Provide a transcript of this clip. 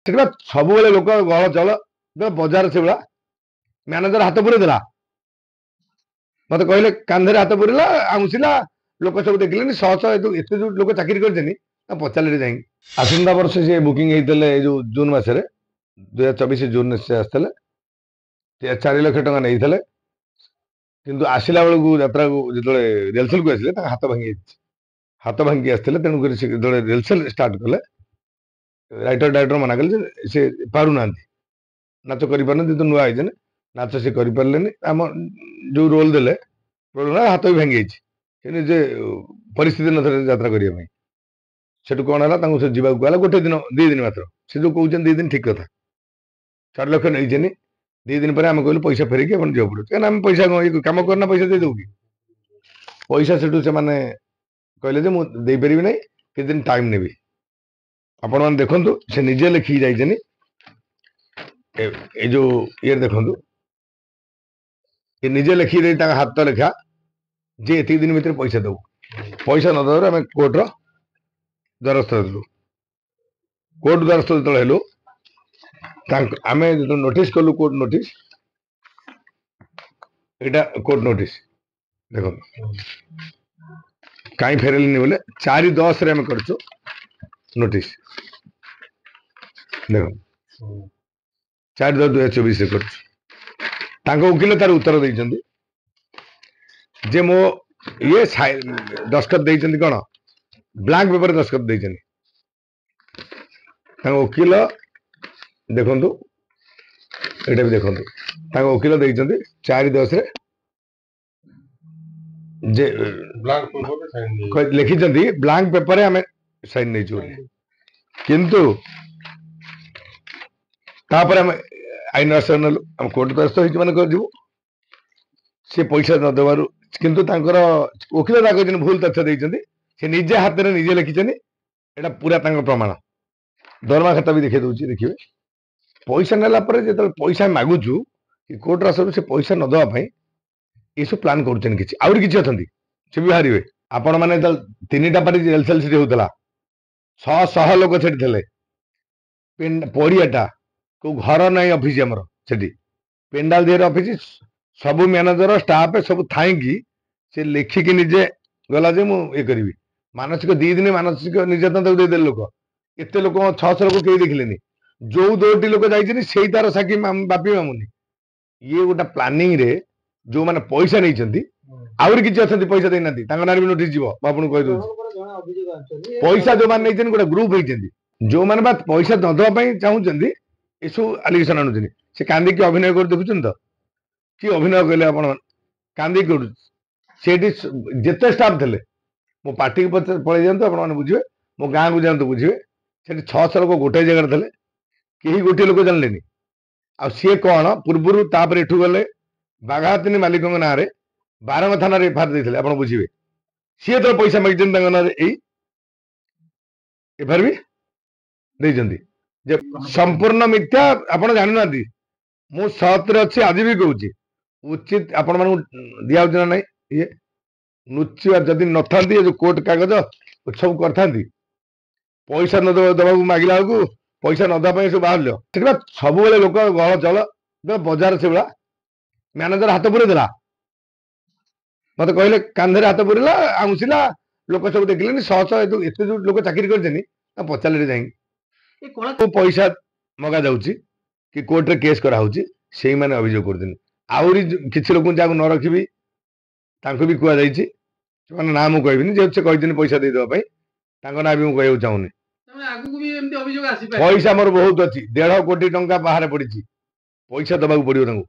ସେଠି ସବୁବେଳେ ଲୋକ ଗହଳ ଚଳ ବଜାର ସେଭଳିଆ ମ୍ୟାନେଜର ହାତ ପୁରେଇ ଦେଲା ମତେ କହିଲେ କାନ୍ଧରେ ହାତ ପୁରେଇଲା ଆଉଁସିଲା ଲୋକ ସବୁ ଦେଖିଲେନି ଶହ ଶହ ଏତେ ଯୋଉ ଲୋକ ଚାକିରି କରିଛନ୍ତି ପଚାରିଲେ ଯାଇକି ଆସନ୍ତା ବର୍ଷ ସେ ବୁକିଂ ହେଇଥିଲେ ଏଇ ଯୋଉ ଜୁନ ମାସରେ 2024 ଜୁନ ସେ ଆସିଥିଲେ 4 ଲକ୍ଷ ଟଙ୍କା ନେଇଥିଲେ କିନ୍ତୁ ଆସିଲା ବେଳକୁ ଯାତ୍ରାକୁ ଯେତେବେଳେ ରିହର୍ସାଲକୁ ଆସିଲେ ତାଙ୍କ ହାତ ଭାଙ୍ଗି ଯାଇଛି ହାତ ଭାଙ୍ଗି ଆସିଥିଲେ ତେଣୁକରି ସେ ଯେତେବେଳେ ରିହର୍ସାଲ ଷ୍ଟାର୍ଟ କଲେ ରାଇଟର ଡାଇରେକ୍ଟର ମନା କଲେ ଯେ ସେ ପାରୁନାହାନ୍ତି ନାଚ କରିପାରୁନାହାନ୍ତି କିନ୍ତୁ ନୂଆ ହେଇଛନ୍ତି ନାଚ ସେ କରିପାରିଲେନି ଆମ ଯୋଉ ରୋଲ ଦେଲେ ହାତ ବି ଭାଙ୍ଗି ଯାଇଛି ସେ ନିଜେ ପରିସ୍ଥିତି ନଥିଲେ ଯାତ୍ରା କରିବା ପାଇଁ ସେଠୁ କଣ ହେଲା ତାଙ୍କୁ ସେ ଯିବାକୁ କହିଲା ଗୋଟେ ଦିନ 2 ଦିନ ମାତ୍ର ସେ ଯୋଉ କହୁଛନ୍ତି 2 ଦିନ ଠିକ କଥା 4 ଲକ୍ଷ ନେଇଛନ୍ତି 2 ଦିନ ପରେ ଆମେ କହିଲୁ ପଇସା ଫେରିକି ଆପଣ ଯିବାକୁ ପଡିବ କାହିଁକିନା ଆମେ ପଇସା କାମ କରନା ପଇସା ଦେଇଦେବୁ କି ପଇସା ସେଠୁ ସେମାନେ କହିଲେ ଯେ ମୁଁ ଦେଇପାରିବି ନାହିଁ କିଛି ଦିନ ଟାଇମ ନେବି ଆପଣମାନେ ଦେଖନ୍ତୁ ସେ ନିଜେ ଲେଖିକି ଯାଇଛନ୍ତି ଏ ଯୋଉ ଇଏ ଦେଖନ୍ତୁ ଏ ନିଜେ ଲେଖିକି ଦେଇ ତାଙ୍କ ହାତ ଲେଖା ଯେ ଏତିକି ଦିନ ଭିତରେ ପଇସା ଦବୁ ପଇସା ନ ଦେବାରୁ ଆମେ କୋର୍ଟର ଦ୍ୱାରସ୍ଥ ହେଲୁ କୋର୍ଟ ଦ୍ୱାରସ୍ଥ ଯେତେବେଳେ ହେଲୁ ଆମେ ଯେତେବେଳେ ନୋଟିସ କଲୁ କୋର୍ଟ ନୋଟିସ ଏଇଟା କୋର୍ଟ ନୋଟିସ ଦେଖନ୍ତୁ କାହିଁ ଫେରେଇଲେନି ବୋଲେ 4/10 ରେ ଆମେ କରିଛୁ ନୋଟିସ ଦେଖନ୍ତୁ 4/10/2024 ରେ କରିଛୁ ତାଙ୍କ ଓକିଲ ତାର ଉତ୍ତର ଦେଇଛନ୍ତି ଯେ ମୋ ଇଏ ଦସ୍ତଖତ ଦେଇଛନ୍ତି କଣ ବ୍ଲାଙ୍କ ପେपर ଦସ୍ତଖତ ଦେଇଛନ୍ତି ତାଙ୍କ ଓକିଲ ଦେଖନ୍ତୁ ଏଇଟା ବି ଦେଖନ୍ତୁ ତାଙ୍କ ଓକିଲ ଦେଇଛନ୍ତି 4/10 ରେ ଯେ ଲେଖିଛନ୍ତି ବ୍ଲାଙ୍କ ପେପରରେ ଆମେ ସାଇନ ନେଇଛୁ ବୋଲି କିନ୍ତୁ ତାପରେ ଆମେ ଆଇନ ଆଶ୍ରୟ ନେଲୁ ଆମେ କୋର୍ଟ ଦ୍ୱାରସ୍ଥ ହେଇଛୁ ମାନେ ଯିବୁ ସେ ପଇସା ନ ଦେବାରୁ କିନ୍ତୁ ତାଙ୍କର ଓକିଲ ତା କହିଛନ୍ତି ଭୁଲ ତଥ୍ୟ ଦେଇଛନ୍ତି ସେ ନିଜେ ହାତରେ ନିଜେ ଲେଖିଛନ୍ତି ଏଇଟା ପୁରା ତାଙ୍କ ପ୍ରମାଣ ଦରମା ଖାତା ବି ଦେଖେଇ ଦଉଛି ଦେଖିବେ ପଇସା ନେଲା ପରେ ଯେତେବେଳେ ପଇସା ମାଗୁଛୁ କୋର୍ଟର ଆସରୁ ସେ ପଇସା ନ ଦେବା ପାଇଁ ଏସବୁ ପ୍ଲାନ୍ କରୁଛନ୍ତି କିଛି ଆହୁରି କିଛି ଅଛନ୍ତି ସେ ବି ବାହାରିବେ ଆପଣ ମାନେ ଯେତେବେଳେ 3ଟା ପାର୍ଟି ରିହର୍ସାଲ ସେଠି ହଉଥିଲା 100 ଲୋକ ସେଠି ଥିଲେ ପଡିଆଟା କୋଉ ଘର ନାହିଁ ଅଫିସ ଆମର ସେଠି ପେଣ୍ଡାଲ ଦିହରେ ଅଫିସ ସବୁ ମ୍ୟାନେଜର ଷ୍ଟାଫ ସବୁ ଥାଇକି ସେ ଲେଖିକି ନିଜେ ଗଲା ଯେ ମୁଁ ଇଏ କରିବି ମାନସିକ 2 ଦିନ ମାନସିକ ନିର୍ଯାତନା ତାକୁ ଦେଇଦେଲେ ଲୋକ ଏତେ ଲୋକ 600 ଲୋକ କେହି ଦେଖିଲେନି ଯୋଉ 2ଟି ଲୋକ ଯାଇଛନ୍ତି ସେଇ ତାର ସାକ୍ଷୀ ବାପି ମାମୁନି ଇଏ ଗୋଟେ ପ୍ଲାନିଂ ରେ ଯୋଉମାନେ ପଇସା ନେଇଛନ୍ତି ଆହୁରି କିଛି ଅଛନ୍ତି ପଇସା ଦେଇନାହାନ୍ତି ତାଙ୍କ ନାଁରେ ବି ନୋଟିସ ଯିବ ମୁଁ ଆପଣଙ୍କୁ କହିଦଉଛି ପଇସା ଯୋଉମାନେ ନେଇଛନ୍ତି ଗୋଟେ ଗ୍ରୁପ ହେଇଛନ୍ତି ଯୋଉମାନେ ବା ପଇସା ନ ଦେବା ପାଇଁ ଚାହୁଁଛନ୍ତି ଏସବୁ ଆଲିଗେସନ ଆଣୁଛନ୍ତି ସେ କାନ୍ଦିକି ଅଭିନୟ କରି ଦେଖୁଛନ୍ତି ତ କି ଅଭିନୟ କହିଲେ ଆପଣ କାନ୍ଦିକି କରୁଛି ସେଠି ଯେତେ ଷ୍ଟାଫ ଥିଲେ ମୋ ପାର୍ଟିକୁ ପଳେଇ ଯାଆନ୍ତୁ ଆପଣ ମାନେ ବୁଝିବେ ମୋ ଗାଁକୁ ଯାଆନ୍ତୁ ବୁଝିବେ ସେଠି 600 ଲୋକ ଗୋଟାଏ ଜାଗାରେ ଥିଲେ କେହି ଗୋଟିଏ ଲୋକ ଜାଣିଲେନି ଆଉ ସିଏ କଣ ପୂର୍ବରୁ ତାପରେ ଏଠୁ ଗଲେ ବାଘାତିନି ମାଲିକଙ୍କ ନାଁରେ ବାରଙ୍ଗ ଥାନାରେ ଏଫଆଇଆର ଦେଇଥିଲେ ଆପଣ ବୁଝିବେ ସିଏ ତ ପଇସା ମାଗିଛନ୍ତି ତାଙ୍କ ନାଁରେ ଏଇ ଏଫଆଇଆର ବି ଦେଇଛନ୍ତି ଯେ ସମ୍ପୂର୍ଣ୍ଣ ମିଥ୍ୟା ଆପଣ ଜାଣିନାହାନ୍ତି ମୁଁ ସତରେ ଅଛି ଆଜି ବି କହୁଛି ଉଚିତ ଆପଣ ମାନଙ୍କୁ ଦିଆହଉଛି ନା ନାଇଁ ଇଏ ଲୁଚିବା ଯଦି ନଥାନ୍ତି ଏ ଯୋଉ କୋର୍ଟ କାଗଜ ସବୁ କରିଥାନ୍ତି ପଇସା ନ ଦେବାକୁ ମାଗିଲା ବେଳକୁ ପଇସା ନ ଦେବା ପାଇଁ ସବୁ ବାହାରିଲ ସେଠି ସବୁବେଳେ ଲୋକ ଗହଳ ଚଳ ବଜାର ସେଭଳିଆ ମ୍ୟାନେଜର ହାତ ପୁରେଇ ଦେଲା ମତେ କହିଲେ କାନ୍ଧରେ ହାତ ପୁରେଇଲା ଆଉଁସିଲା ଲୋକ ସବୁ ଦେଖିଲେନି ଶହ ଶହ ଏତେ ଯୋଉ ଲୋକ ଚାକିରି କରିଛନ୍ତି ପଚାରିଲେ ଯାଇକି ପଇସା ମଗା ଯାଉଛି କି କୋର୍ଟରେ କେସ୍ କରାହଉଛି ସେଇମାନେ ଅଭିଯୋଗ କରୁଛନ୍ତି ଆହୁରି କିଛି ଲୋକଙ୍କୁ ଯାହାକୁ ନ ରଖିବି ତାଙ୍କୁ ବି କୁହାଯାଇଛି ସେମାନେ ନାଁ ମୁଁ କହିବିନି ଯେହେତୁ ସେ କହିଛନ୍ତି ପଇସା ଦେଇଦେବା ପାଇଁ ତାଙ୍କ ନାଁ ବି ମୁଁ କହିବାକୁ ଚାହୁଁନି ପଇସା ମୋର ବହୁତ ଅଛି 1.5 କୋଟି ଟଙ୍କା ବାହାରେ ପଡିଛି ପଇସା ଦବାକୁ ପଡିବ ତାଙ୍କୁ